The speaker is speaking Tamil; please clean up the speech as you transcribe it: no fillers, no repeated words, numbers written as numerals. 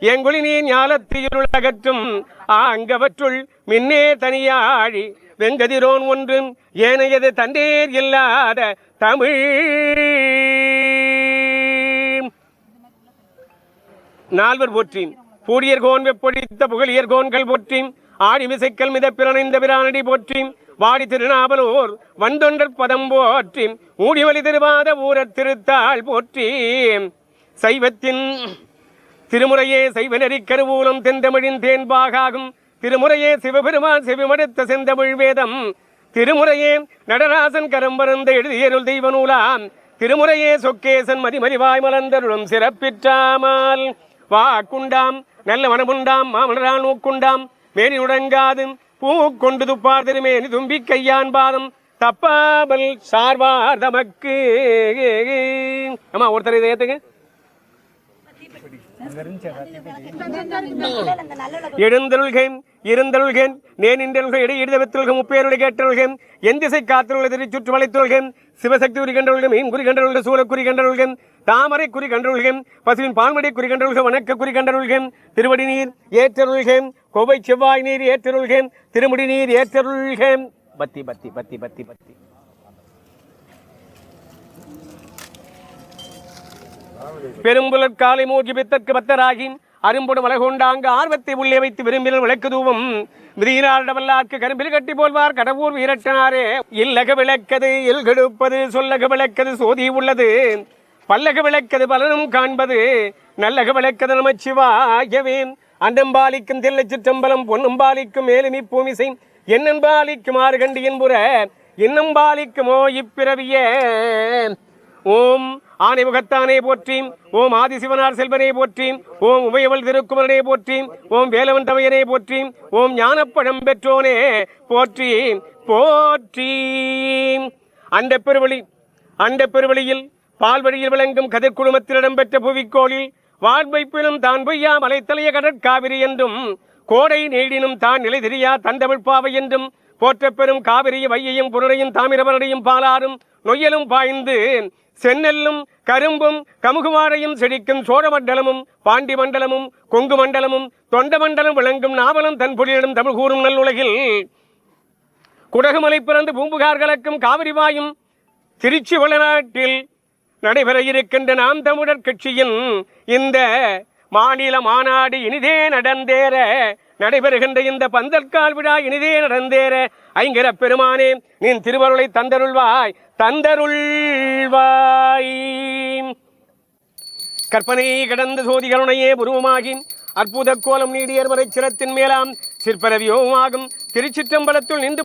எங்குளி நீர் ஞாலத்தியுள் அகற்றும் அங்கவற்றுள் மின்னே தனியாழி வெங்கதிரோன் ஒன்றும் ஏனையது தண்டேர் இல்லாத தமிழ் நால்வர் போற்றி பூடியர்கோன் வெப்பொழித்த புகழியர்கோன்கள் போற்றி ஆடிமிசைக்கல் மித பிறனைந்த பிரானடி போற்றி வாடி திருநாவலூர் வந்தொன்றற் பதம் போற்றி ஊடிவலி திருவாத ஊரத் திருத்தாள் போற்றி சைவத்தின் திருமுறையே சைவநெறி கருவூலம் தென்தமிழின் தேன்பாகாகும் திருமுறையே சிவபெருமான் செவிமடுத்த செந்தமிழ் வேதம் திருமுறையே நடராசன் கரம் வருந்த எழுதியருள் தெய்வ நூலாம் திருமுறையே சொக்கேசன் மதிமறிவாய் மலர்ந்தருளும் சிறப்பிற்றாமல் வாக்குண்டாம் நல்ல மனமுண்டாம் மாமலரான் ஊக்குண்டாம் மேனி உடங்காது பூ கொண்டு துப்பார் திருமேனி தும்பி கையான் பாதம் தப்பாமல் சார்வார் தமக்கு. ஆமா ஒருத்தர் இதை ஏத்துங்க. எழுந்தருள்கேன் இருந்தருள்கேன் நேனின்றல்கள் இடையிடுதவத்துள்கள் முப்பேருடைய கேட்டருள்கேன் என் திசை காத்துள்ள திருச்சுற்று வளைத்துள்கேன் சிவசக்தி குறி கண்டருள்கள் மீன் குறி கண்டருள்கள் சூழ குறி கண்டருள்கேன் தாமரை குறி கண்டருள்கேன் பசுவின் பால்மடி குறி கண்டருள்கள் வணக்க குறி கண்டருள்கேன் திருவடி நீர் ஏற்றருள்கேன் கோவை செவ்வாய் நீர் ஏற்றருள்கேன் திருமுடி நீர் ஏற்றருள்கேன். பத்தி பத்தி பத்தி பத்தி பத்தி பெரும்புலற் காலை மூழ்கி பித்தற்கு பத்தராகி அரும்புடு மலகொண்டாங்க ஆர்வத்தை உள்ளே வைத்து விரும்பினர் விளக்கு தூவம் விதியினாரிடவல்லார்க்கு கரும்பில் கட்டி போல்வார் கடவுர் வீரட்டனாரே. இல்லக விளக்கது இல் கெடுப்பது சொல்லக விளக்கது சோதி உள்ளது பல்லக விளக்கது பலனும் காண்பது நல்லக விளக்கது நமச்சிவாயவே. அண்டம்பாலிக்கும் தில்லை சிற்றம்பலம் பொன்னம்பாலிக்கும் மேலுமி பூமிசை என்னம்பாலிக்கும் ஆறு கண்டி என்புற இன்னம்பாலிக்குமோ இப்பிறவியே. ஓம் ஆனை முகத்தானே போற்றி ஓம் ஆதிசிவனார் செல்வனே போற்றி ஓம் உமையவள் திருக்குமரனே போற்றி ஓம் வேலவன் தமையனே போற்றி ஓம் ஞானப்பழம் பெற்றோனே போற்றி போற்றி. அண்ட பெருவழியில் பால்வழியில் விளங்கும் கதிர் குழுமத்தில் இடம்பெற்ற புவிக்கோளில் வாழ்வைப்பினும் தான் பொய்யா மலைத்தலைய கடற்காவிரி என்றும் கோடை நீடினும் தான் நிலை தெரியா தந்தமிழ்பாவை என்றும் போற்ற பெறும் காவிரியும் வையையும் புனரையும் தாமிரவரடையும் பாலாரும் நொய்யலும் பாய்ந்து சென்னெல்லும் கரும்பும் கமுகுவாடையும் செழிக்கும் சோழ மண்டலமும் பாண்டி மண்டலமும் கொங்கு மண்டலமும் தொண்ட மண்டலம் விளங்கும் நாவலும் தன் புலியிடம் தமிழ் கூறும் நல்லுலகில் குடகுமலை பிறந்து பூம்புகார் கலக்கும் காவிரி வாயும் திருச்சி வளநாட்டில் நடைபெற இருக்கின்ற நாம் தமிழர் கட்சியின் இந்த மாநில மாநாடு இனிதே நடந்தேற நடைபெறுகின்ற இந்த பந்தற்கால் விழா இனிதே நடந்தேற ஐங்கர பெருமானே நின் திருவருளை தந்தருள்வாய் தந்தருள்வாய். கற்பனை கடந்த சோதிகளுனையே உருவமாகி அற்புத கோலம் நீடியர் வரை சிரத்தின் மேலாம் சிற்பரவியோமாகும் திருச்சிற்றம்பலத்துள் நின்று